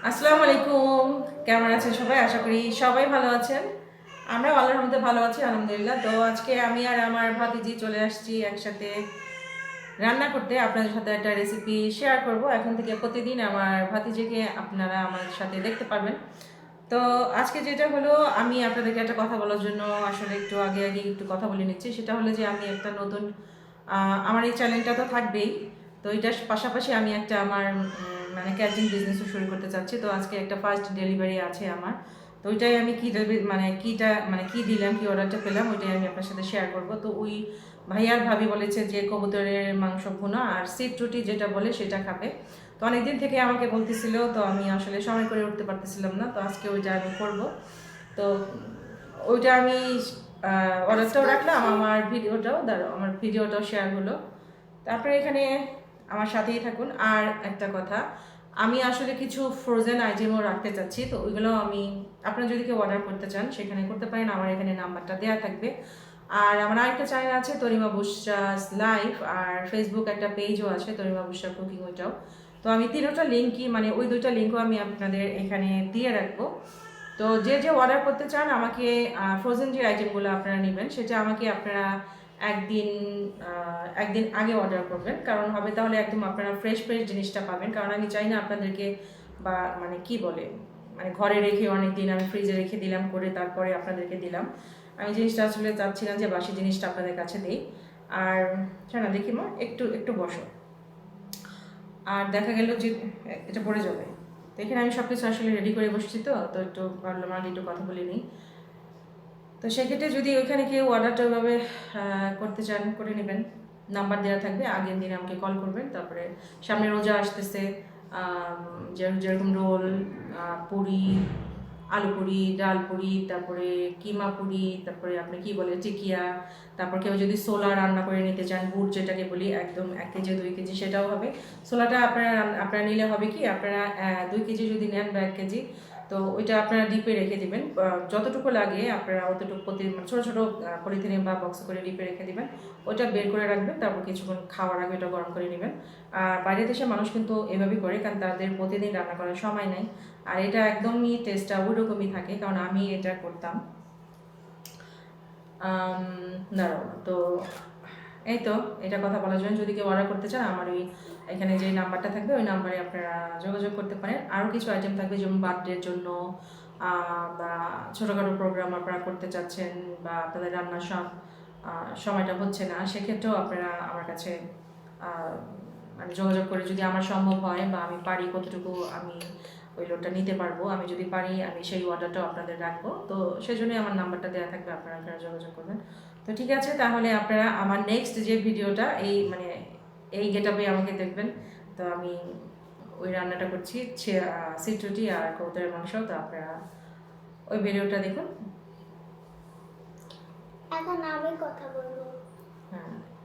আসসালামু আলাইকুম। কেমন আছেন সবাই? আশা করি সবাই ভালো আছেন। আমরাও আল্লাহর রহমতে ভালো আছি আলহামদুলিল্লাহ। তো আজকে আমি আর আমার ভাতিজি চলে আসছি একসাথে রান্না করতে। আপনাদের সাথে একটা রেসিপি শেয়ার করব। এখন থেকে প্রতিদিন আমার ভাতিজিকে আপনারা আমার সাথে দেখতে পারবেন। তো আজকে যেটা হলো, আমি আপনাদেরকে একটা কথা বলার জন্য আসলে একটু আগে একটু কথা বলে নিচ্ছি। সেটা হলো যে আমি একটা নতুন আমার এই চ্যানেলটা তো থাকবেই। তো এটার পাশাপাশি আমি একটা আমার মানে ক্যাটারিং বিজনেসও শুরু করতে চাচ্ছি। তো আজকে একটা ফার্স্ট ডেলিভারি আছে আমার। তো ওইটাই আমি কী দিলাম, কী অর্ডারটা পেলাম, ওইটাই আমি আপনার সাথে শেয়ার করব। তো ওই ভাইয়ার ভাবি বলেছে যে কবুতরের মাংস ভুনা আর সিট রুটি যেটা বলে সেটা খাবে। তো অনেকদিন থেকে আমাকে বলতেছিল, তো আমি আসলে সময় করে উঠতে পারতেছিলাম না। তো আজকে ওইটা আমি করব। তো ওইটা আমি অর্ডারটাও রাখলাম, আমার ভিডিওটাও শেয়ার হলো। তারপরে এখানে আমার সাথেই থাকুন। আর একটা কথা, আমি আসলে কিছু ফ্রোজেন আইটেমও রাখতে চাচ্ছি। তো ওইগুলো আপনারা যদি কেউ অর্ডার করতে চান সেখানে করতে পারেন। আমার এখানে নাম্বারটা দেওয়া থাকবে। আর আমার আরেকটা চ্যানেল আছে তনিমা বুশরাস লাইভ, আর ফেসবুক একটা পেজও আছে তনিমা বুশরা কুকিং, ওইটাও। তো আমি তিনোটা লিঙ্কই ওই দুইটা লিঙ্কও আমি আপনাদের এখানে দিয়ে রাখবো। তো যে যে অর্ডার করতে চান আমাকে, ফ্রোজেন যে আইটেমগুলো আপনারা নেবেন সেটা আমাকে আপনারা একদিন একদিন আগে অর্ডার করবেন, কারণ হবে তাহলে একদম আপনারা ফ্রেশ ফ্রেশ জিনিসটা পাবেন। কারণ আমি চাই না আপনাদেরকে বা কি বলে ঘরে রেখে অনেক দিন আমি ফ্রিজে রেখে দিলাম করে তারপরে আপনাদেরকে দিলাম। আমি জিনিসটা আসলে চাচ্ছি না যে বাসি জিনিসটা আপনাদের কাছে দিই। আর না দেখি মা, একটু একটু বসো। আর দেখা গেল যে এটা পড়ে যাবে। তো এখানে আমি সব কিছু আসলে রেডি করে বসছি। তো তো একটু ভাবলাম আগে একটু কথা বলে নিই। তো সেক্ষেত্রে যদি ওইখানে কেউ অর্ডারটা ওইভাবে করতে চান করে নেবেন। নাম্বার দেওয়া থাকবে, আগের দিন আমাকে কল করবেন। তারপরে সামনে রোজা আসতেছে, যেরকম রোল, পুরি, আলু পুরি, ডাল পুরি, তারপরে কিমা পুরি, তারপরে আপনি কি বলে টিকিয়া, তারপর কেউ যদি ছোলা রান্না করে নিতে চান, বুট যেটাকে বলি, একদম 1 কেজি 2 কেজি সেটাও হবে। ছোলাটা আপনারা নিলে হবে কি, আপনারা 2 কেজি যদি নেন বা 1 কেজি, তো ওইটা আপনারা ডিপে রেখে দিবেন। যতটুকু লাগে আপনারা অতটুকু ছোটো ছোটো পলিথিনে বা বক্স করে ডিপে রেখে দিবেন। ওইটা বের করে রাখবেন, তারপর কিছুক্ষণ খাওয়ার আগে ওটা গরম করে নেবেন। আর বাইরের দেশের মানুষ কিন্তু এভাবেই করে, কারণ তাদের প্রতিদিন রান্না করার সময় নেই। আর এটা একদমই টেস্টটা ওই রকমই থাকে, কারণ আমি এটা করতাম। দাঁড়াও তো, এই তো এটা কথা বলার জন্য, যদি কেউ অর্ডার করতে চান আমার ওই এখানে যে নাম্বারটা থাকবে ওই নাম্বারে আপনারা যোগাযোগ করতে পারেন। আরও কিছু আইটেম থাকবে, যেমন বার্থডের জন্য বা ছোটোখাটো প্রোগ্রাম আপনারা করতে চাচ্ছেন, বা আপনাদের রান্নার সময়টা হচ্ছে না, সেক্ষেত্রেও আপনারা আমার কাছে যোগাযোগ করে, যদি আমার সম্ভব হয় বা আমি পারি কতটুকু আমি ওই লোডটা নিতে পারবো, আমি যদি পারি আমি সেই অর্ডারটাও আপনাদের রাখবো। তো সেজন্যই আমার নাম্বারটা দেওয়া থাকবে, আপনারা যোগাযোগ করবেন। তো ঠিক আছে, তাহলে আপনারা আমার নেক্সট যে ভিডিওটা এই গেটআপে আমাকে দেখবেন। তো আমি ওই রান্নাটা করছি, সিট রুটি আর কবুতরের মাংস। তো আপনারা ওই ভিডিওটা দেখুন। এখন আমি কথা বলবো। হ্যাঁ,